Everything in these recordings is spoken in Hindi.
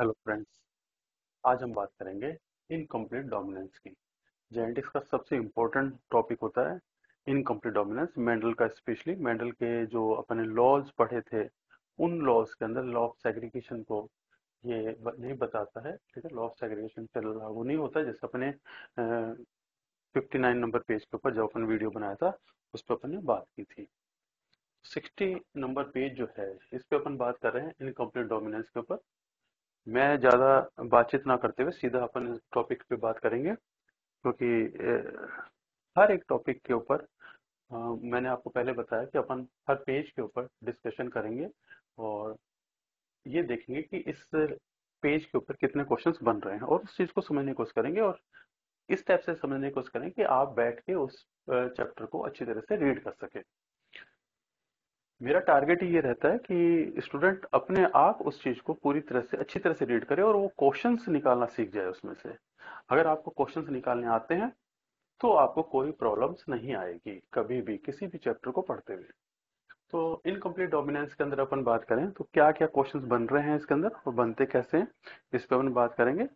Hello friends. आज हम बात करेंगे इनकम्प्लीट डोमिनेंस की। जेनेटिक्स का सबसे इम्पोर्टेंट टॉपिक होता है इनकम्प्लीट डोमिनेंस। मेंडल का, स्पेशली मेंडल के जो अपने लॉज पढ़े थे, उन लॉज के अंदर लॉ ऑफ सेग्रीगेशन को ये नहीं बताता है। ठीक है, लॉ ऑफ सेग्रीगेशन पे लागू नहीं होता है। जैसे अपने 59 नंबर पेज के ऊपर जब अपन वीडियो बनाया था, उस पर अपन ने बात की थी। 60 नंबर पेज जो है, इस पे अपन बात कर रहे हैं इनकम्प्लीट डोमिनेंस के ऊपर। मैं ज्यादा बातचीत ना करते हुए सीधा अपन इस टॉपिक पे बात करेंगे, क्योंकि हर एक टॉपिक के ऊपर मैंने आपको पहले बताया कि अपन हर पेज के ऊपर डिस्कशन करेंगे और ये देखेंगे कि इस पेज के ऊपर कितने क्वेश्चंस बन रहे हैं, और उस चीज को समझने की कोशिश करेंगे और इस टाइप से समझने की कोशिश करेंगे कि आप बैठ के उस चैप्टर को अच्छी तरह से रीड कर सके। मेरा टारगेट ये रहता है कि स्टूडेंट अपने आप उस चीज को पूरी तरह से अच्छी तरह से रीड करे और वो क्वेश्चंस निकालना सीख जाए उसमें से। अगर आपको क्वेश्चंस निकालने आते हैं तो आपको कोई प्रॉब्लम्स नहीं आएगी कभी भी किसी भी चैप्टर को पढ़ते हुए। तो इनकम्प्लीट डोमिनेंस के अंदर अपन बात करें तो क्या क्या क्वेश्चंस बन रहे हैं इसके अंदर और बनते कैसे हैं, इस पे अपन बात करेंगे।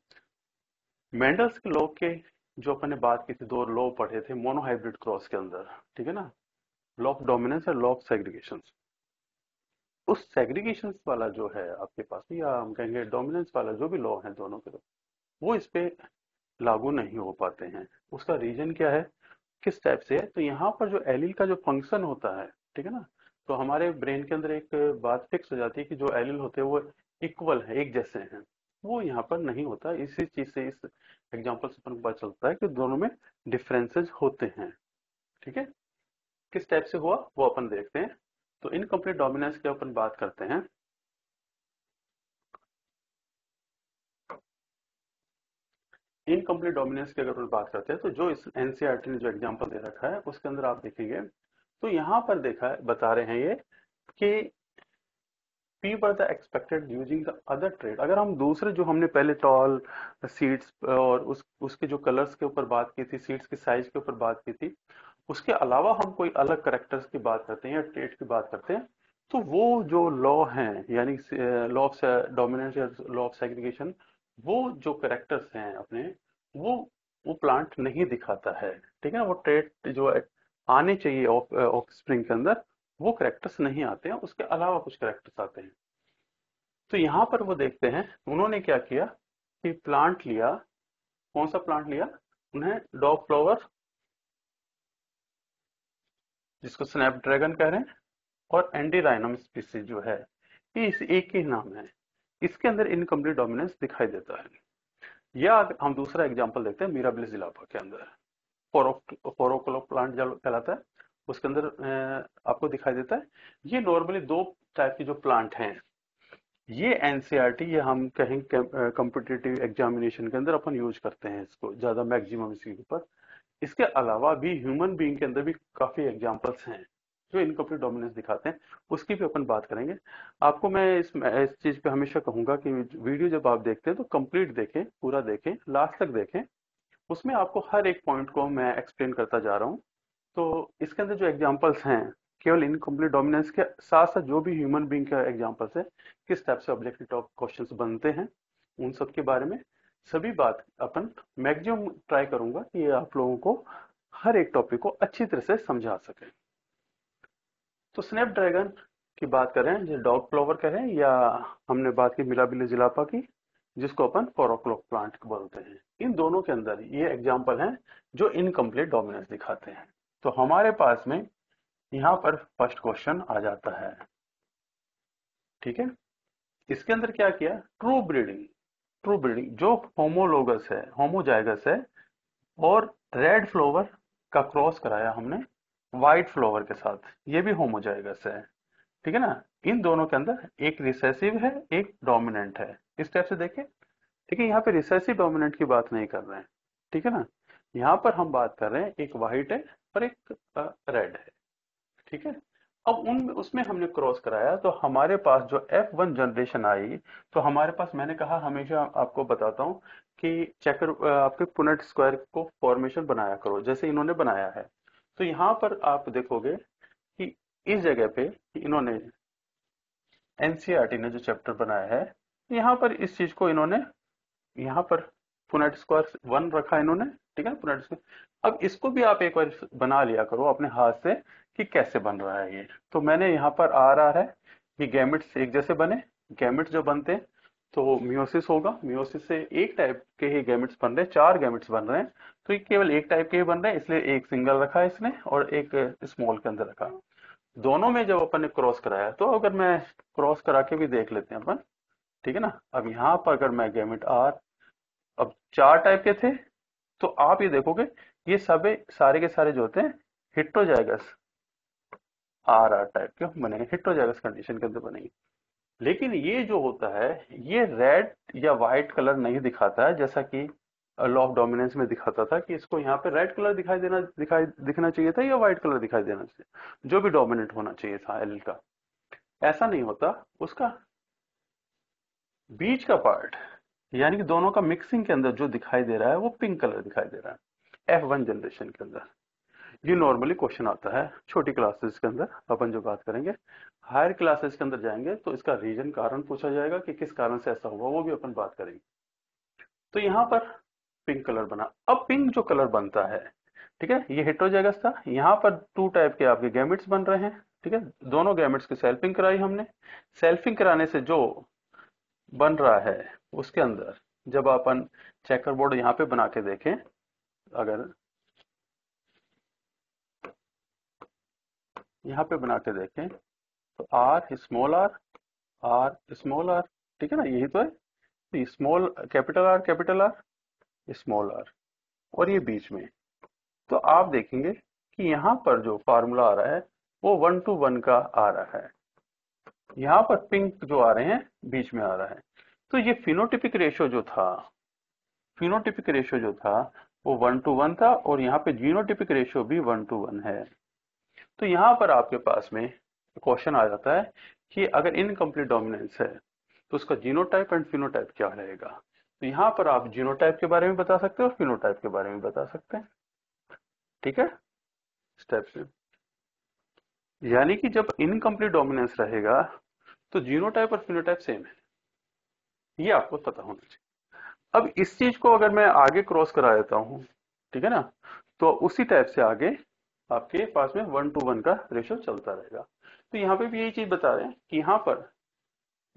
मेंडल्स के लॉ के जो अपन ने बात की थी, दो लॉ पढ़े थे मोनोहाइब्रिड क्रॉस के अंदर, ठीक है ना, लॉ ऑफ डोमिनेंस और लॉ ऑफ सेग्रीगेशन। उस सेग्रीगेशन वाला जो है आपके पास, या हम कहेंगे डोमिनेंस वाला जो भी लॉ है दोनों के, वो इस पे लागू नहीं हो पाते हैं। उसका रीजन क्या है, किस टाइप से है? तो यहाँ पर जो एलील का जो फंक्शन होता है, ठीक है ना, तो हमारे ब्रेन के अंदर एक बात फिक्स हो जाती है कि जो एलील होते हैं वो इक्वल है, एक जैसे हैं। वो यहाँ पर नहीं होता। इसी चीज से, इस एग्जाम्पल से अपन को पता चलता है कि दोनों में डिफरेंसेस होते हैं। ठीक है, किस टाइप से हुआ वो अपन देखते हैं। तो इनकम्प्लीट डोमिनेंस की अपन बात करते हैं। इनकम्प्लीट डोमिनेंस की अगर हम बात करते हैं तो जो इस एनसीईआरटी ने जो एग्जांपल दे रखा है उसके अंदर आप देखेंगे तो यहाँ पर देखा है, बता रहे हैं ये कि P were the expected using the other trade. अगर हम दूसरे जो हमने पहले टॉल, सीड्स और उसके जो कलर्स के ऊपर बात की थी, सीड्स के साइज के ऊपर बात की थी, उसके अलावा हम कोई अलग करेक्टर्स की बात करते हैं या ट्रेड की बात करते हैं, तो वो जो लॉ हैं, यानी लॉ ऑफ डोमिनेंस या लॉ ऑफ सेग्रीगेशन, वो जो करेक्टर्स हैं अपने, वो वो प्लांट नहीं दिखाता है। ठीक है ना, वो ट्रेड जो आने चाहिए ऑफ स्प्रिंग के अंदर, वो करेक्टर्स नहीं आते हैं, उसके अलावा कुछ करेक्टर्स आते हैं। तो यहाँ पर वो देखते हैं उन्होंने क्या किया कि प्लांट लिया। कौन सा प्लांट लिया? उन्हें डॉग फ्लावर, जिसको स्नैपड्रैगन कह रहे हैं, और एंडीराइनम स्पीसीज जो है, ये इस एक ही नाम है। इसके अंदर इनकम्प्लीट डोमिनेंस दिखाई देता है। या अगर हम दूसरा एग्जांपल देखते हैं मिराबिलिस जिलापा के अंदर, फोरोकोलो प्लांट जो कहलाता है, उसके अंदर आपको दिखाई देता है। ये नॉर्मली दो टाइप के जो प्लांट हैं, ये एनसीईआरटी, ये हम कहें कॉम्पिटिटिव एग्जामिनेशन के अंदर अपन यूज करते हैं इसको ज्यादा, मैक्सिमम इसके ऊपर। इसके अलावा भी ह्यूमन बीइंग के अंदर भी काफी एग्जांपल्स हैं जो इनकम्प्लीट डोमिनेंस दिखाते हैं, उसकी भी अपन बात करेंगे। आपको मैं इस चीज पे हमेशा कहूंगा कि वीडियो जब आप देखते हैं तो कंप्लीट देखें, पूरा देखें, लास्ट तक देखें। उसमें आपको हर एक पॉइंट को मैं एक्सप्लेन करता जा रहा हूँ। तो इसके अंदर जो एग्जांपल्स हैं, केवल इनकम्प्लीट डोमिनेंस के साथ साथ जो भी ह्यूमन बीइंग का एग्जांपल्स है, किस टाइप से ऑब्जेक्टिव टॉप क्वेश्चंस बनते हैं, उन सब के बारे में सभी बात अपन मैक्सिमम ट्राई करूंगा कि ये आप लोगों को हर एक टॉपिक को अच्छी तरह से समझा सके। तो स्नैपड्रैगन की बात करें, जो डॉग फ्लावर कहें, या हमने बात की मिलाबिली जिलापा की, जिसको अपन फोरोक्लोक प्लांट बोलते हैं, इन दोनों के अंदर ये एग्जाम्पल हैं जो इनकम्प्लीट डोमिनेंस दिखाते हैं। तो हमारे पास में यहाँ पर फर्स्ट क्वेश्चन आ जाता है। ठीक है, इसके अंदर क्या किया? True breeding. ट्रू ब्रीडिंग जो होमोलोगस है, होमोजाइगस है, और रेड फ्लावर का क्रॉस कराया हमने व्हाइट फ्लावर के साथ, ये भी होमोजाइगस है। ठीक है ना, इन दोनों के अंदर एक रिसेसिव है, एक डोमिनेंट है। इस टाइप से देखें। ठीक है, यहाँ पे रिसेसिव डोमिनेंट की बात नहीं कर रहे हैं। ठीक है ना, यहाँ पर हम बात कर रहे हैं एक व्हाइट है और एक रेड है। ठीक है, अब उन उसमें हमने क्रॉस कराया तो हमारे पास जो F1 जनरेशन आई, तो हमारे पास, मैंने कहा हमेशा आपको बताता हूँ कि चेकर आपके पुनेट स्क्वायर को फॉर्मेशन बनाया करो जैसे इन्होंने बनाया है। तो यहाँ पर आप देखोगे कि इस जगह पे इन्होंने, एनसीईआरटी ने जो चैप्टर बनाया है, यहाँ पर इस चीज को इन्होंने यहाँ पर पुनेट स्क्वायर 1 रखा इन्होंने, ठीक है ना, पुनेट स्क्वायर। अब इसको भी आप एक बार बना लिया करो अपने हाथ से कि कैसे बन रहा है ये। तो मैंने यहाँ पर आर आ रहा है, ये गैमेट्स एक जैसे बने, गैमेट्स जो बनते हैं तो मियोसिस होगा, मियोसिस से एक टाइप के ही गैमेट्स बन रहे हैं, 4 गैमेट्स बन रहे हैं, तो ये केवल एक टाइप के ही बन रहे हैं, इसलिए एक सिंगल रखा है इसने और एक स्मॉल के अंदर रखा। दोनों में जब अपन ने क्रॉस कराया, तो अगर मैं क्रॉस करा के भी देख लेते हैं अपन, ठीक है ना। अब यहाँ पर अगर मैं गैमेट आर, अब 4 टाइप के थे, तो आप ये देखोगे ये सब सारे के सारे जो होते हैं हिट्रोजाइगस आर आर टाइप के बनेंगे, हिट्रोजाइगस कंडीशन के अंदर बनेंगे। लेकिन ये जो होता है ये रेड या व्हाइट कलर नहीं दिखाता है, जैसा कि लॉ ऑफ डोमिनेंस में दिखाता था कि इसको यहाँ पे रेड कलर दिखना चाहिए था या व्हाइट कलर दिखाई देना चाहिए, जो भी डोमिनेंट होना चाहिए था एल का। ऐसा नहीं होता, उसका बीच का पार्ट यानी कि दोनों का मिक्सिंग के अंदर जो दिखाई दे रहा है वो पिंक कलर दिखाई दे रहा है F1 जनरेशन के अंदर। ये नॉर्मली क्वेश्चन आता है छोटी क्लासेस के अंदर, अपन जो बात करेंगे हायर क्लासेस के अंदर जाएंगे तो इसका रीजन कारण पूछा जाएगा कि किस कारण से ऐसा हुआ, वो भी अपन बात करेंगे। तो यहाँ पर पिंक कलर बना। अब पिंक जो कलर बनता है, ठीक है, ये हेटेरोजाइगस था, यहाँ पर 2 टाइप के आपके गैमेट्स बन रहे हैं, ठीक है, दोनों गैमेट्स की सेल्फिंग कराई हमने। सेल्फिंग कराने से जो बन रहा है उसके अंदर जब अपन चेकर बोर्ड यहाँ पे बना के देखें, अगर यहाँ पे बना के देखें तो आर स्मॉल आर, ठीक है ना, यही तो है, small capital R small R, और ये बीच में। तो आप देखेंगे कि यहाँ पर जो फार्मूला आ रहा है वो 1:1 का आ रहा है, यहाँ पर पिंक जो आ रहे हैं बीच में आ रहा है। तो ये फिनोटिपिक रेशियो जो था वो 1:1 था, और यहाँ पे जीनोटिपिक रेशियो भी 1:1 है। तो यहाँ पर आपके पास में क्वेश्चन आ जाता है कि अगर इनकम्प्लीट डोमिनेंस है तो उसका जीनोटाइप एंड फिनोटाइप क्या रहेगा। तो यहाँ पर आप जीनोटाइप के बारे में बता सकते हो और फिनोटाइप के बारे में बता सकते हैं, ठीक है, स्टेप से। यानी कि जब इनकम्प्लीट डोमिनेंस रहेगा तो जीनोटाइप और फिनोटाइप सेम है, ये आपको पता होना चाहिए। अब इस चीज को अगर मैं आगे क्रॉस करा देता हूं, ठीक है ना, तो उसी टाइप से आगे आपके पास में 1:1 का रेशियो चलता रहेगा। तो यहाँ पे भी यही चीज बता रहे हैं कि यहाँ पर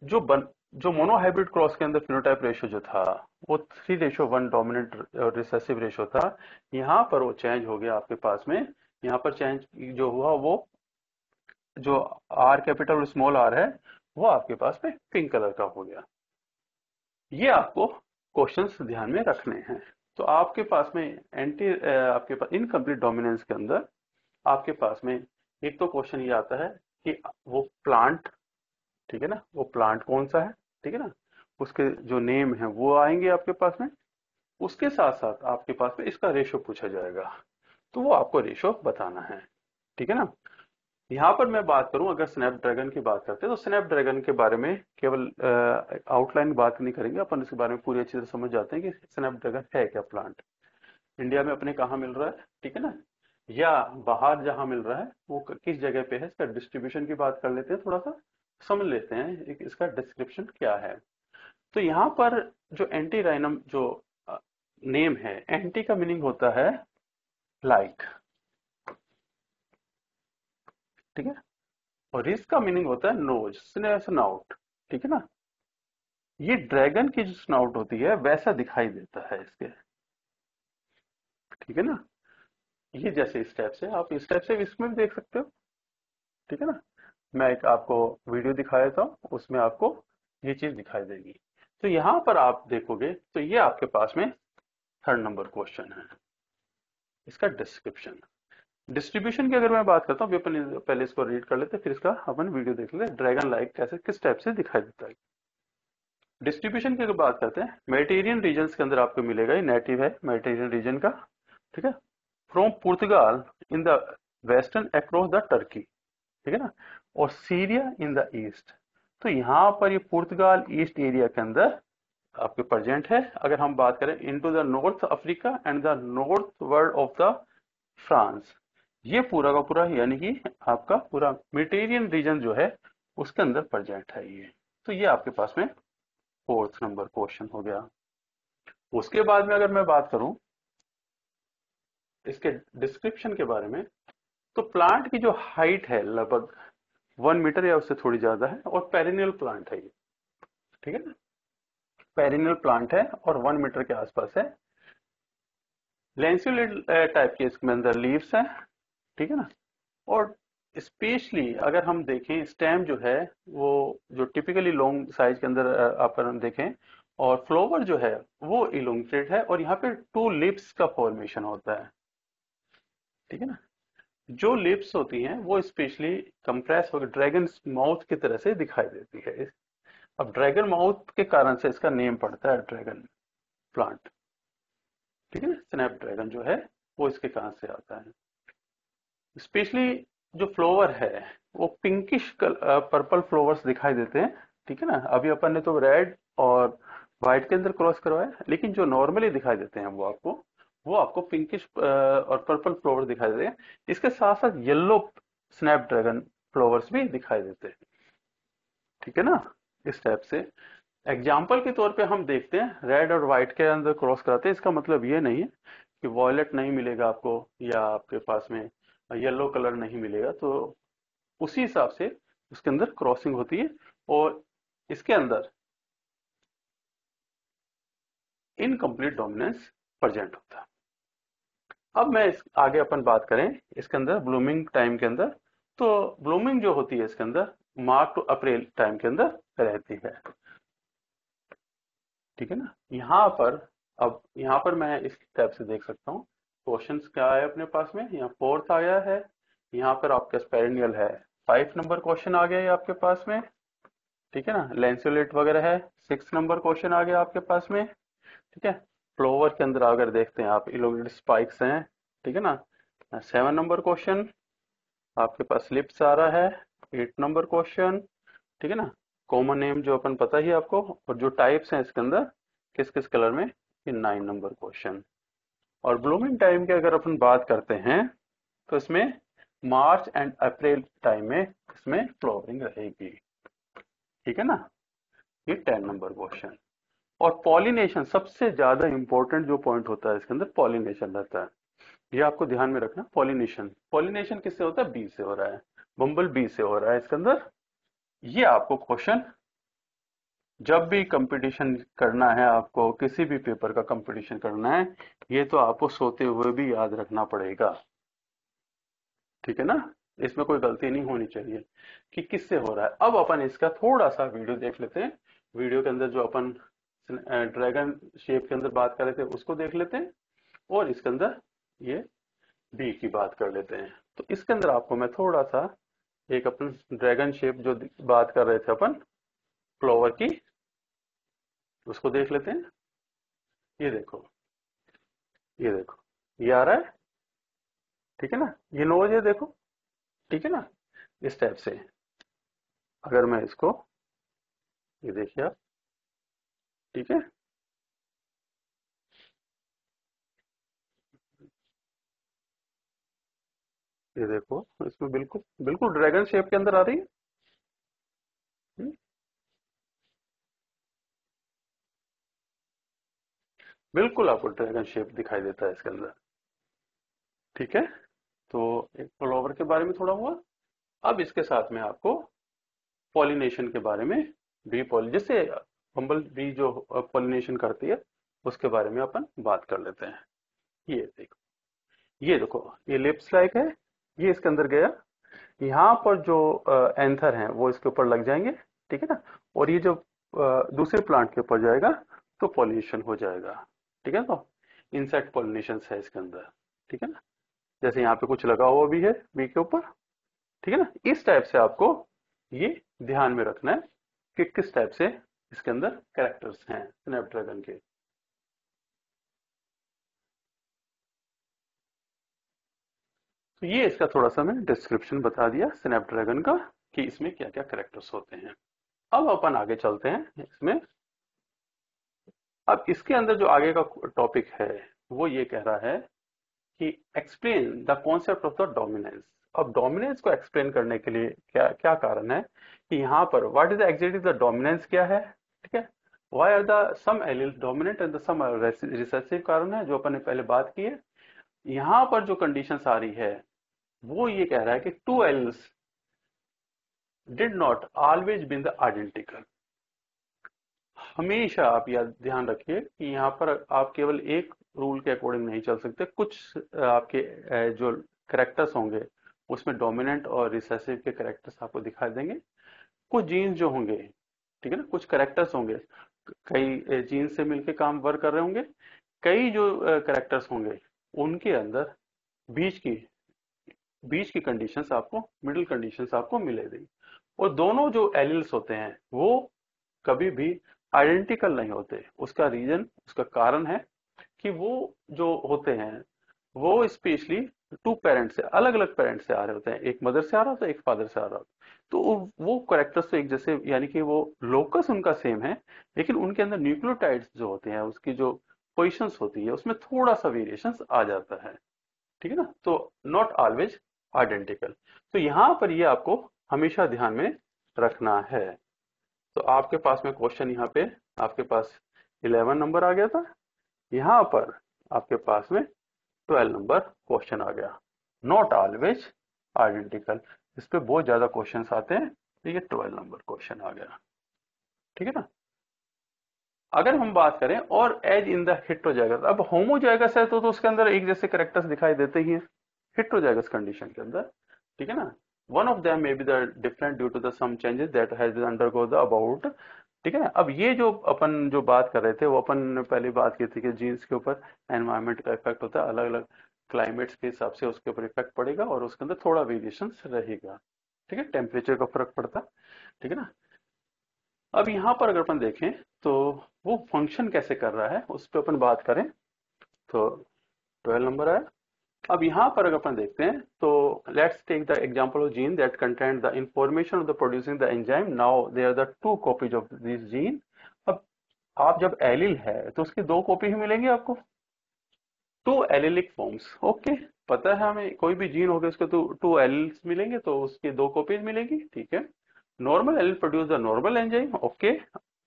जो मोनोहाइब्रिड क्रॉस के अंदर फिनोटाइप रेशियो जो था वो 3:1 डोमिनेंट रिसेसिव रेशियो था। यहाँ पर वो चेंज हो गया आपके पास में, यहाँ पर चेंज जो हुआ वो जो आर कैपिटल और स्मॉल आर है वो आपके पास में पिंक कलर का हो गया। ये आपको क्वेश्चंस ध्यान में रखने हैं। तो आपके पास में आपके पास इनकम्प्लीट डोमिनेंस के अंदर आपके पास में एक तो क्वेश्चन ये आता है कि वो प्लांट, ठीक है ना, वो प्लांट कौन सा है, ठीक है ना, उसके जो नेम है वो आएंगे आपके पास में। उसके साथ साथ आपके पास में इसका रेशो पूछा जाएगा, तो वो आपको रेशो बताना है, ठीक है ना। यहाँ पर मैं बात करूं, अगर स्नैपड्रैगन की बात करते हैं तो स्नैपड्रैगन के बारे में केवल आउटलाइन बात नहीं करेंगे अपन, इसके बारे में पूरी अच्छी तरह समझ जाते हैं कि स्नैपड्रैगन है क्या प्लांट, इंडिया में अपने कहाँ मिल रहा है, ठीक है ना, या बाहर जहां मिल रहा है वो किस जगह पे है, इसका डिस्ट्रीब्यूशन की बात कर लेते हैं, थोड़ा सा समझ लेते हैं इसका डिस्क्रिप्शन क्या है। तो यहाँ पर जो एंटी राइनम जो नेम है, एंटी का मीनिंग होता है लाइक, ठीक है, और रिस का मीनिंग होता है नोज, स्नाउट, ठीक है ना। ये ड्रैगन की जो स्नाउट होती है वैसा दिखाई देता है इसके, ठीक है ना। ये जैसे इस टाइप से आप इस टाइप से इसमें भी देख सकते हो, ठीक है ना। मैं एक आपको वीडियो दिखा देता हूँ, उसमें आपको ये चीज दिखाई देगी। तो यहाँ पर आप देखोगे तो ये आपके पास में 3rd नंबर क्वेश्चन है, इसका डिस्क्रिप्शन। डिस्ट्रीब्यूशन की अगर मैं बात करता हूँ, अभी अपन पहले इसको रीड कर लेते हैं, फिर इसका अपन वीडियो देख लेते हैं, ड्रैगन लाइक कैसे किस टाइप से दिखाई देता है। डिस्ट्रीब्यूशन की अगर बात करते हैं, मेडिटेरियन रीजन के अंदर आपको मिलेगा, ये नेटिव है मेडिटेरियन रीजन का, ठीक है, from Portugal in the western across the Turkey, ठीक है ना, और सीरिया इन द ईस्ट। तो यहाँ पर ये पुर्तगाल ईस्ट एरिया के अंदर आपके प्रेजेंट है। अगर हम बात करें into the north Africa and the north world of the France, ये पूरा का पूरा यानी कि आपका पूरा मेडिटेरियन रीजन जो है उसके अंदर प्रेजेंट है ये। तो ये आपके पास में 4th नंबर क्वेश्चन हो गया। उसके बाद में अगर मैं बात करूं इसके डिस्क्रिप्शन के बारे में, तो प्लांट की जो हाइट है लगभग 1 मीटर या उससे थोड़ी ज्यादा है, और पेरिनियल प्लांट है ये, ठीक है ना, पेरिनियल प्लांट है और 1 मीटर के आसपास है। लैंसियोलेट टाइप के इसके अंदर लीव्स हैं, ठीक है ना। और स्पेशली अगर हम देखें स्टेम जो है वो जो टिपिकली लॉन्ग साइज के अंदर अपन देखें, और फ्लावर जो है वो इलोंगेटेड है, और यहाँ पे 2 लिप्स का फॉर्मेशन होता है, ठीक है ना। जो लिप्स होती हैं वो स्पेशली कंप्रेस होकर ड्रैगन माउथ की तरह से दिखाई देती है। अब ड्रैगन माउथ के कारण से इसका नेम पड़ता है ड्रैगन प्लांट, ठीक है ना। स्नैप ड्रैगन जो है वो इसके कारण से आता है। स्पेशली जो फ्लावर है वो पिंकिश पर्पल फ्लावर्स दिखाई देते हैं, ठीक है ना। अभी अपन ने तो रेड और व्हाइट के अंदर क्रॉस करवाया, लेकिन जो नॉर्मली दिखाई देते हैं वो आपको पिंकिश और पर्पल फ्लावर दिखाई देते हैं। इसके साथ साथ येलो स्नैप ड्रैगन फ्लावर्स भी दिखाई देते हैं, ठीक है ना। इस टाइप से एग्जाम्पल के तौर पे हम देखते हैं रेड और व्हाइट के अंदर क्रॉस कराते हैं, इसका मतलब ये नहीं है कि वॉयलेट नहीं मिलेगा आपको या आपके पास में येलो कलर नहीं मिलेगा, तो उसी हिसाब से उसके अंदर क्रॉसिंग होती है और इसके अंदर इनकम्प्लीट डोमिनेंस प्रेजेंट होता है। अब मैं इस आगे अपन बात करें इसके अंदर ब्लूमिंग टाइम के अंदर, तो ब्लूमिंग जो होती है इसके अंदर मार्च टू अप्रैल टाइम के अंदर रहती है, ठीक है ना। यहाँ पर अब यहाँ पर मैं इस टाइप से देख सकता हूँ क्वेश्चंस क्या है अपने पास में। यहाँ 4th आया है, यहाँ पर आपका पेरिनियल है, 5 नंबर क्वेश्चन आ गया ये आपके पास में, ठीक है ना। लैंसियोलेट वगैरह है, 6 नंबर क्वेश्चन आ गया आपके पास में, ठीक है। फ्लोवर के अंदर अगर देखते हैं आप इलोंगेटेड स्पाइक्स हैं, ठीक है ना। 7 नंबर क्वेश्चन आपके पास स्लिप्स आ रहा है, 8 नंबर क्वेश्चन, ठीक है ना। कॉमन नेम जो अपन पता ही है आपको, और जो टाइप्स हैं इसके अंदर किस किस कलर में, ये 9 नंबर क्वेश्चन। और ब्लूमिंग टाइम की अगर अपन बात करते हैं तो इसमें मार्च एंड अप्रैल टाइम में इसमें फ्लावरिंग रहेगी, ठीक है ना। ये 10 नंबर क्वेश्चन। और पॉलिनेशन सबसे ज्यादा इंपॉर्टेंट जो पॉइंट होता है इसके अंदर पॉलिनेशन रहता है, ये आपको ध्यान में रखना। पॉलिनेशन पॉलिनेशन किससे होता है, बी से हो रहा है, बम्बल बी से हो रहा है इसके अंदर। ये आपको क्वेश्चन जब भी कंपटीशन करना है, आपको किसी भी पेपर का कंपटीशन करना है, ये तो आपको सोते हुए भी याद रखना पड़ेगा, ठीक है ना। इसमें कोई गलती नहीं होनी चाहिए कि किससे हो रहा है। अब अपन इसका थोड़ा सा वीडियो देख लेते हैं। वीडियो के अंदर जो अपन ड्रैगन शेप के अंदर बात कर रहे थे उसको देख लेते हैं, और इसके अंदर ये बी की बात कर लेते हैं। तो इसके अंदर आपको मैं थोड़ा सा एक अपन ड्रैगन शेप जो बात कर रहे थे अपन फ्लावर की, उसको देख लेते हैं। ये देखो, ये देखो, ये आ रहा है, ठीक है ना। ये नोज है देखो, ठीक है ना। इस टाइप से अगर मैं इसको, ये देखिए आप, ठीक है, ये देखो इसमें बिल्कुल बिल्कुल ड्रैगन शेप के अंदर आ रही है। हम्म, बिल्कुल आपको ड्रैगन शेप दिखाई देता है इसके अंदर, ठीक है। तो एक फ्लावर के बारे में थोड़ा हुआ। अब इसके साथ में आपको पॉलिनेशन के बारे में बी पॉल जैसे बम्बल बी जो पॉलिनेशन करती है उसके बारे में अपन बात कर लेते हैं। ये देखो, ये देखो, ये लिप्स लाइक है, ये इसके अंदर गया, यहाँ पर जो एंथर हैं वो इसके ऊपर लग जाएंगे, ठीक है ना। और ये जो दूसरे प्लांट के ऊपर जाएगा तो पॉलिनेशन हो जाएगा, ठीक है। तो इंसेक्ट पॉलिनेशन है इसके अंदर, ठीक है ना। जैसे यहाँ पे कुछ लगा हुआ भी है बी के ऊपर, ठीक है ना। इस टाइप से आपको ये ध्यान में रखना है कि किस टाइप से इसके अंदर कैरेक्टर्स हैं स्नैपड्रैगन के। तो ये इसका थोड़ा सा मैंने डिस्क्रिप्शन बता दिया स्नैपड्रैगन का कि इसमें क्या क्या कैरेक्टर्स होते हैं। अब अपन आगे चलते हैं इसमें। अब इसके अंदर जो आगे का टॉपिक है वो ये कह रहा है कि explain the concept of the dominance. अब डोमिनेंस को एक्सप्लेन करने के लिए क्या क्या कारण है कि यहाँ पर what is exactly the dominance क्या है, ठीक है। Why are the some allele dominant and the some recessive कारण है, जो अपन ने पहले बात की है। यहां पर जो कंडीशंस आ रही है वो ये कह रहा है कि two alleles did not always been the identical. हमेशा आप याद ध्यान रखिए कि यहाँ पर आप केवल एक रूल के अकॉर्डिंग नहीं चल सकते। कुछ आपके जो करेक्टर्स होंगे उसमें डोमिनेंट और रिसेसिव के करेक्टर्स आपको दिखाई देंगे। कुछ जीन्स जो होंगे, ठीक है ना, कुछ करेक्टर्स होंगे, कई जीन्स से मिलके काम वर्क कर रहे होंगे। कई जो करेक्टर्स होंगे उनके अंदर बीच की बीच की कंडीशंस आपको, मिडिल कंडीशंस आपको मिलेगी। और दोनों जो एलिल्स होते हैं वो कभी भी आइडेंटिकल नहीं होते। उसका रीजन, उसका कारण है कि वो जो होते हैं वो स्पेशली टू पेरेंट्स से, अलग अलग पेरेंट्स से आ रहे होते हैं। एक मदर से आ रहा होता है, एक फादर से आ रहा होता है। तो वो करेक्टर्स तो एक जैसे, यानी कि वो लोकस उनका सेम है, लेकिन उनके अंदर न्यूक्लियोटाइड्स जो होते हैं, उसकी जो पोजिशंस होती है उसमें थोड़ा सा वेरिएशंस आ जाता है। ठीक है ना, तो नॉट ऑलवेज आइडेंटिकल। तो यहां पर ये आपको हमेशा ध्यान में रखना है। तो आपके पास में क्वेश्चन यहाँ पे आपके पास 11 नंबर आ गया था, यहाँ पर आपके पास में 12 नंबर क्वेश्चन आ गया। नॉट ऑलवेज आइडेंटिकल, इस पे बहुत ज्यादा क्वेश्चंस आते हैं, तो ये 12 नंबर क्वेश्चन आ गया। ठीक है ना। अगर हम बात करें और एज इन द हेटेरोजाइगस, अब होमोजाइगस है तो उसके अंदर एक जैसे करेक्टर्स दिखाई देते ही हैं हेटेरोजाइगस कंडीशन के अंदर। ठीक है ना। One of them may be the different due to the some changes that has been undergo the about. ठीक है ना। अब ये जो अपन जो बात कर रहे थे वो अपन ने पहले बात की थी कि जीन्स के ऊपर एनवायरमेंट का इफेक्ट होता है, अलग अलग क्लाइमेट्स के हिसाब से उसके ऊपर इफेक्ट पड़ेगा और उसके अंदर थोड़ा वेरिएशन रहेगा। ठीक है, टेम्परेचर का फर्क पड़ता है। ठीक है ना। अब यहाँ पर अगर अपन देखें तो वो फंक्शन कैसे कर रहा है उस पर अपन बात करें तो 12 नंबर है। अब यहाँ पर अगर अपन देखते हैं तो let's take the example of gene that contain the information of the producing the enzyme. Now there are the two copies of this gene. अब आप जब एलिल है तो उसकी दो कॉपी ही मिलेंगी आपको, टू एलिलिक फॉर्म्स। ओके, पता है हमें कोई भी जीन होगा उसके तो टू एलिल्स मिलेंगे, तो उसकी दो कॉपीज मिलेंगी। ठीक है। Normal allele produce the normal enzyme. Okay.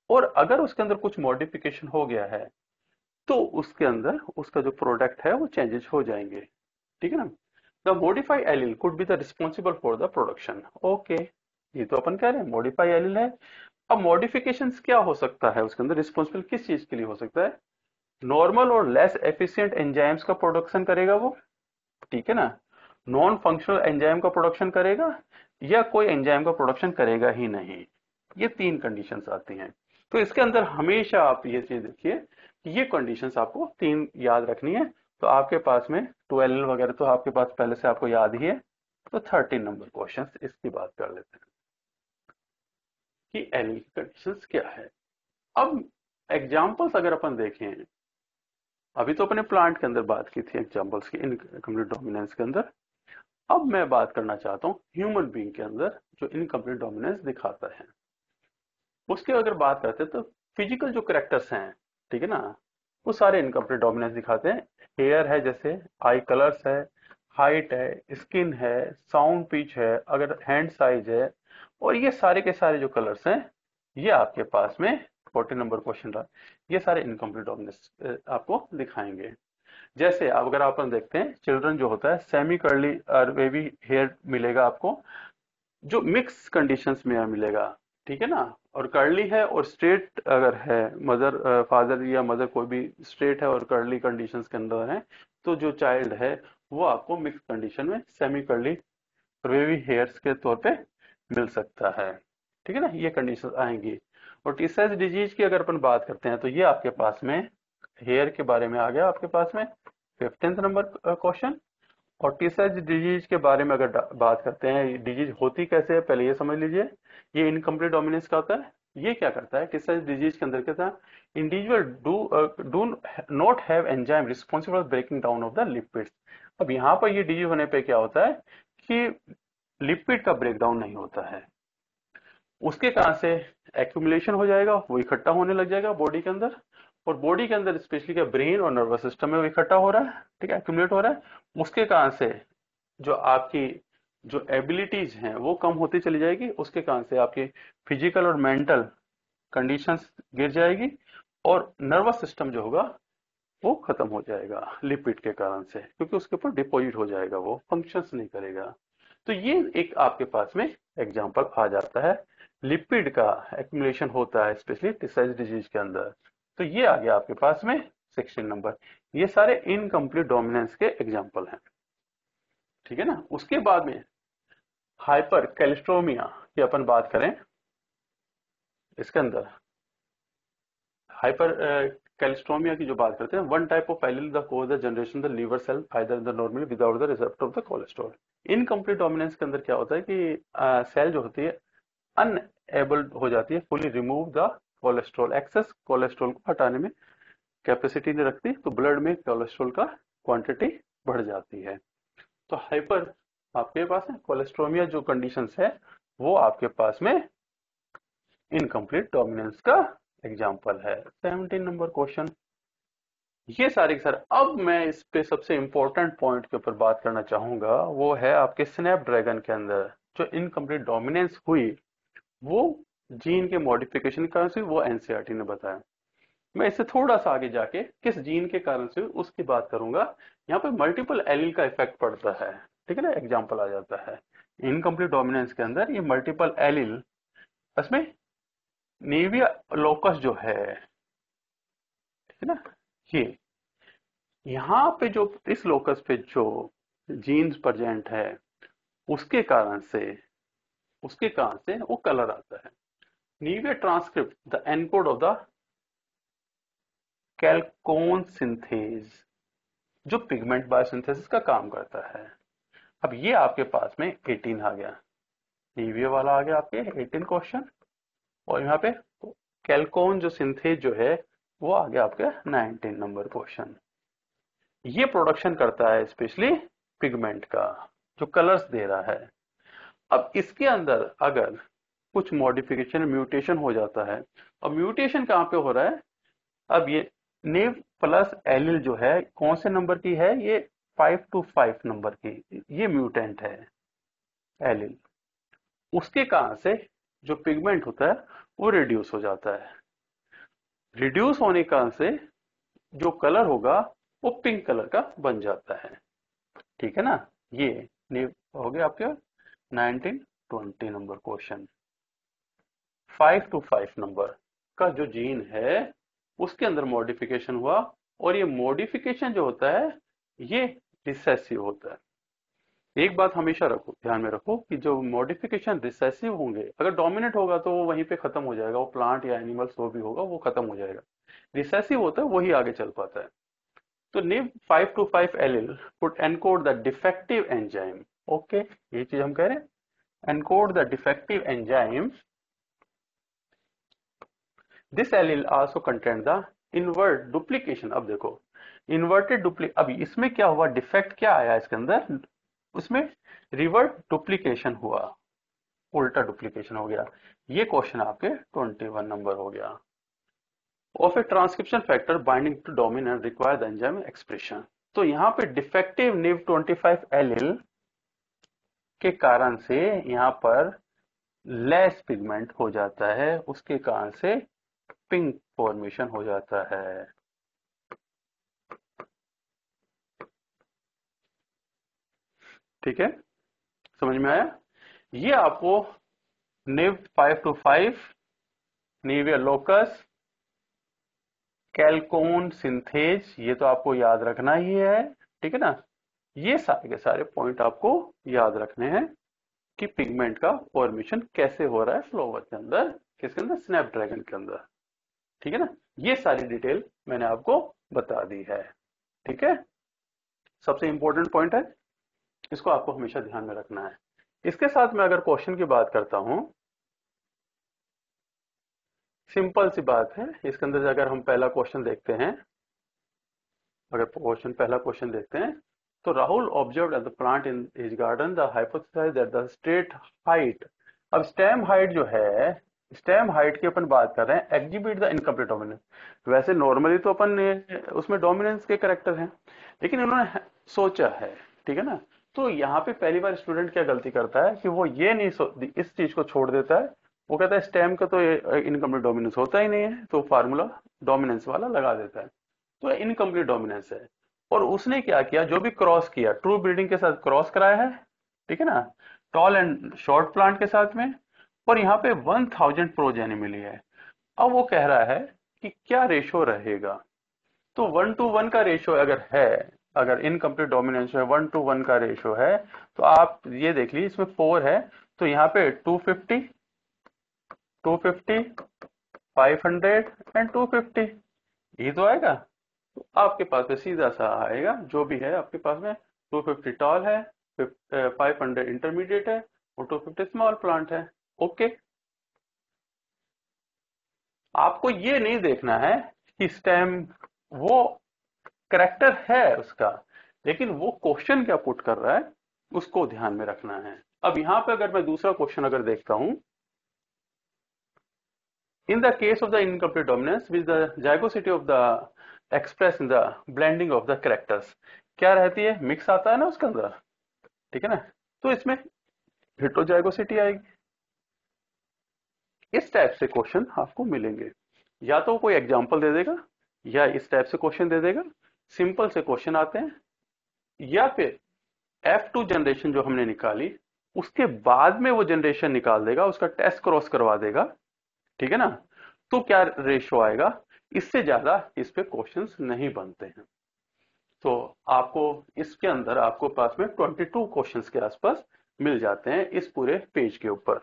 और अगर उसके अंदर कुछ मॉडिफिकेशन हो गया है तो उसके अंदर उसका जो प्रोडक्ट है वो चेंजेस हो जाएंगे। ठीक है ना। The modified allele could be the responsible for the production. Okay, ये तो अपन कह रहे हैं मॉडिफाइड एलिल है। अब मॉडिफिकेशंस क्या हो सकता है उसके अंदर, रिस्पॉन्सिबल किस चीज के लिए हो सकता है? नॉर्मल और लेस एफिशिएंट एंजाइम्स का प्रोडक्शन करेगा वो। ठीक है ना। नॉन फंक्शनल एंजाइम का प्रोडक्शन करेगा या कोई एंजाइम का प्रोडक्शन करेगा ही नहीं। ये तीन कंडीशंस आती हैं। तो इसके अंदर हमेशा आप ये चीज देखिए कि ये कंडीशंस आपको तीन याद रखनी है। तो आपके पास में 12 वगैरह तो आपके पास पहले से आपको याद ही है। तो 13 नंबर क्वेश्चन इसकी बात कर लेते हैं कि एलिल की कंडीशंस क्या है। अब एग्जाम्पल्स अगर अपन देखें, अभी तो अपने प्लांट के अंदर बात की थी एग्जाम्पल्स की इनकम्प्लीट डोमिनेंस के अंदर। अब मैं बात करना चाहता हूँ ह्यूमन बीइंग के अंदर जो इनकम्प्लीट डोमिनेंस दिखाता है उसकी अगर बात करते हैं तो फिजिकल जो करेक्टर्स हैं, ठीक है ना, वो सारे इनकम्प्लीट डोमिनेंस दिखाते हैं। हेयर है, जैसे आई कलर्स है, हाइट है, स्किन है, साउंड पिच है, अगर हैंड साइज है, और ये सारे के सारे जो कलर्स हैं ये आपके पास में 14 नंबर क्वेश्चन रहा, ये सारे इनकम्प्लीट डोमिनेंस आपको दिखाएंगे। जैसे अब अगर अपन देखते हैं चिल्ड्रन जो होता है सेमी कर्ली और बेबी हेयर मिलेगा आपको, जो मिक्स कंडीशंस में मिलेगा। ठीक है ना। और कर्ली है और स्ट्रेट अगर है, मदर फादर या मदर कोई भी स्ट्रेट है और कर्ली कंडीशंस के अंदर है, तो जो चाइल्ड है वो आपको मिक्स कंडीशन में सेमी कर्ली और बेबी हेयर्स के तौर पे मिल सकता है। ठीक है ना, ये कंडीशन आएंगी। और टीसाइज डिजीज की अगर अपन बात करते हैं तो ये आपके पास में हेयर के बारे में आ गया आपके पास में 15th नंबर क्वेश्चन। और टीसाइज डिजीज के बारे में अगर बात करते हैं, डिजीज होती कैसे है पहले ये समझ लीजिए। ये इनकम्प्लीट डोमिनेंस का होता है। ये क्या करता है टीसाइज डिजीज के अंदर, क्या individual do not have enzyme responsible breaking down of the lipids. अब यहाँ पर ये डिजीज होने पे क्या होता है कि लिपिड का ब्रेकडाउन नहीं होता है, उसके कारण से एक्यूमुलेशन हो जाएगा, वो इकट्ठा होने लग जाएगा बॉडी के अंदर। और बॉडी के अंदर स्पेशली क्या ब्रेन और नर्वस सिस्टम में वो इकट्ठा हो रहा है, ठीक है, एक्यूमुलेट हो रहा है। उसके कारण से जो आपकी जो एबिलिटीज हैं वो कम होती चली जाएगी, उसके कारण से आपकी फिजिकल और मेंटल कंडीशंस गिर जाएगी और नर्वस सिस्टम जो होगा वो खत्म हो जाएगा लिपिड के कारण से, क्योंकि उसके ऊपर डिपॉजिट हो जाएगा, वो फंक्शंस नहीं करेगा। तो ये एक आपके पास में एग्जांपल आ जाता है, लिपिड का एक्यूमुलेशन होता है स्पेशली टिसाइज डिजीज के अंदर। तो ये आ गया आपके पास में 16 नंबर। ये सारे इनकम्प्लीट डोमिनेंस के एग्जांपल हैं, ठीक है ना। उसके बाद में हाइपर कैल्स्ट्रोमिया की अपन बात करें, इसके अंदर हाइपर कैल्स्ट्रोमिया की जो बात करते हैं, one type of allele the cause the generation the liver cell either the normally without the receptor of the cholesterol. Incomplete dominance के अंदर क्या होता है कि सेल जो होती है अनएबल्ड हो जाती है fully remove the cholesterol, excess cholesterol को हटाने में कैपेसिटी नहीं रखती, तो ब्लड में कोलेस्ट्रॉल का क्वांटिटी बढ़ जाती है। तो हाइपर आपके पास है कोलेस्ट्रोमिया जो कंडीशंस है वो आपके पास में इनकम्प्लीट डोमिनेंस का एग्जाम्पल है। 17 नंबर क्वेश्चन, ये सारे के सारे। अब मैं इस पे सबसे इंपॉर्टेंट पॉइंट के ऊपर बात करना चाहूंगा, वो है आपके स्नैपड्रैगन के अंदर जो इनकम्प्लीट डोमिनेंस हुई, वो जीन के मॉडिफिकेशन के कारण से, वो एनसीईआरटी ने बताया। मैं इससे थोड़ा सा आगे जाके किस जीन के कारण से उसकी बात करूंगा। यहाँ पे मल्टीपल एलील का इफेक्ट पड़ता है, ठीक है ना, एग्जाम्पल आ जाता है इनकम्प्लीट डोमिनेंस के अंदर। ये मल्टीपल एलील, इसमें नेविया लोकस जो है, ठीक है ना, ये यहाँ पे जो इस लोकस पे जो जीन्स प्रेजेंट है उसके कारण से, वो कलर आता है। नीविया transcript the encode of the chalcone synthase जो पिगमेंट बायोसिंथेसिस का काम करता है। अब ये आपके पास में 18 आ गया, नीविया वाला आ गया आपके 18 क्वेश्चन, और यहाँ पे कैल्कोन जो सिंथेज जो है वो आ गया आपके 19 नंबर क्वेश्चन। ये प्रोडक्शन करता है स्पेशली पिगमेंट का जो कलर्स दे रहा है। अब इसके अंदर अगर कुछ मॉडिफिकेशन म्यूटेशन हो जाता है, और म्यूटेशन कहाँ पे हो रहा है, अब ये नेव प्लस एलिल जो है कौन से नंबर की है, ये 5 नंबर की ये म्यूटेंट है एलिल, उसके कारण से जो पिगमेंट होता है वो रिड्यूस हो जाता है। रिड्यूस होने के कारण से जो कलर होगा वो पिंक कलर का बन जाता है, ठीक है ना। ये नेव हो गया आपके 19-20 नंबर क्वेश्चन। 5 नंबर का जो जीन है उसके अंदर मॉडिफिकेशन हुआ, और ये मॉडिफिकेशन जो होता है ये रिसेसिव होता है। एक बात हमेशा रखो, ध्यान में रखो कि जो मॉडिफिकेशन रिसेसिव होंगे, अगर डोमिनेंट होगा तो वो वहीं पे खत्म हो जाएगा, वो प्लांट या एनिमल्स जो भी होगा वो खत्म हो जाएगा। रिसेसिव होता है वही आगे चल पाता है। तो निव 5 allele would encode the defective enzyme, okay, ये चीज हम कह रहे हैं, encode the defective enzyme. This allele also contains the invert duplication। अब देखो इन्वर्टेड डुप्लीकेशन, अभी इसमें क्या हुआ, डिफेक्ट क्या आया इसके अंदर, उसमें रिवर्ट डुप्लीकेशन हुआ, उल्टा डुप्लीकेशन हो गया। ये क्वेश्चन आपके 21 नंबर हो गया। Of a transcription factor binding to dominant require the enzyme expression. तो यहाँ पे डिफेक्टिव निव 25 एलिल के कारण से यहाँ पर लेस पिगमेंट हो जाता है, उसके कारण से पिंक फॉर्मेशन हो जाता है। ठीक है, समझ में आया। ये आपको निव 5 नीविया लोकस, कैल्कोन सिंथेज, ये तो आपको याद रखना ही है, ठीक है ना। ये सारे के सारे पॉइंट आपको याद रखने हैं कि पिगमेंट का फॉर्मेशन कैसे हो रहा है फ्लावर के अंदर, किसके अंदर, स्नैपड्रैगन के अंदर, ठीक है ना। ये सारी डिटेल मैंने आपको बता दी है, ठीक है। सबसे इंपॉर्टेंट पॉइंट है, इसको आपको हमेशा ध्यान में रखना है। इसके साथ मैं अगर क्वेश्चन की बात करता हूं, सिंपल सी बात है, इसके अंदर अगर हम पहला क्वेश्चन देखते हैं, अगर पहला क्वेश्चन देखते हैं, तो Rahul observe at the plant in his garden the hypothesised that the straight height. अब स्टेम हाइट जो है, स्टेम हाइट की अपन बात कर रहे हैं, एग्जिबिट द इनकम्प्लीट डोमिनेंस। वैसे नॉर्मली तो अपन उसमें डोमिनेंस के करेक्टर हैं, लेकिन इन्होंने सोचा है, ठीक है ना। तो यहाँ पे पहली बार स्टूडेंट क्या गलती करता है कि वो ये नहीं इस चीज को छोड़ देता है वो कहता है स्टेम का तो इनकम्प्लीट डोमिनेंस होता ही नहीं है, तो फार्मूला डोमिनेंस वाला लगा देता है, तो इनकम्प्लीट डोमिनेंस है। और उसने क्या किया, जो भी क्रॉस किया ट्रू ब्रीडिंग के साथ क्रॉस कराया है, ठीक है ना, टॉल एंड शॉर्ट प्लांट के साथ में, और यहाँ पे 1000 प्रोजेनी मिली है। अब वो कह रहा है कि क्या रेशो रहेगा। तो 1:1 का रेशो अगर है, अगर इनकम्प्लीट डोमिनेंस है 1:1 का रेशो है, तो आप ये देख लीजिए इसमें 4 है, तो यहाँ पे 250, 250, 500 एंड 250, ये तो आएगा। तो आपके पास में सीधा सा आएगा, जो भी है आपके पास में 250 टॉल है, 500 इंटरमीडिएट है, और 250 स्मॉल प्लांट है। ओके, आपको ये नहीं देखना है कि स्टेम वो करेक्टर है उसका, लेकिन वो क्वेश्चन क्या पुट कर रहा है उसको ध्यान में रखना है। अब यहाँ पे अगर मैं दूसरा क्वेश्चन अगर देखता हूं, in the case of the incomplete dominance with the zygosity of the express in the blending of the characters, क्या रहती है, मिक्स आता है ना उसके अंदर, ठीक है ना, तो इसमें हेटेरोजाइगोसिटी आएगी। इस टाइप से क्वेश्चन आपको मिलेंगे, या तो कोई एग्जांपल दे देगा, या इस टाइप से क्वेश्चन दे देगा, सिंपल से क्वेश्चन आते हैं, या फिर F2 जनरेशन जो हमने निकाली उसके बाद में वो जनरेशन निकाल देगा, उसका टेस्ट क्रॉस करवा देगा, ठीक है ना, तो क्या रेशो आएगा, इससे ज्यादा इस पे क्वेश्चंस नहीं बनते हैं। तो आपको इसके अंदर आपको पास में 22 क्वेश्चंस के आसपास मिल जाते हैं इस पूरे पेज के ऊपर,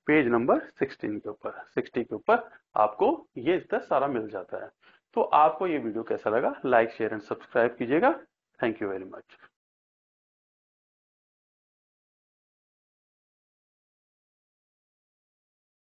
पेज नंबर 16 के ऊपर, 60 के ऊपर आपको ये इतना सारा मिल जाता है। तो आपको ये वीडियो कैसा लगा, लाइक शेयर एंड सब्सक्राइब कीजिएगा। Thank you very much.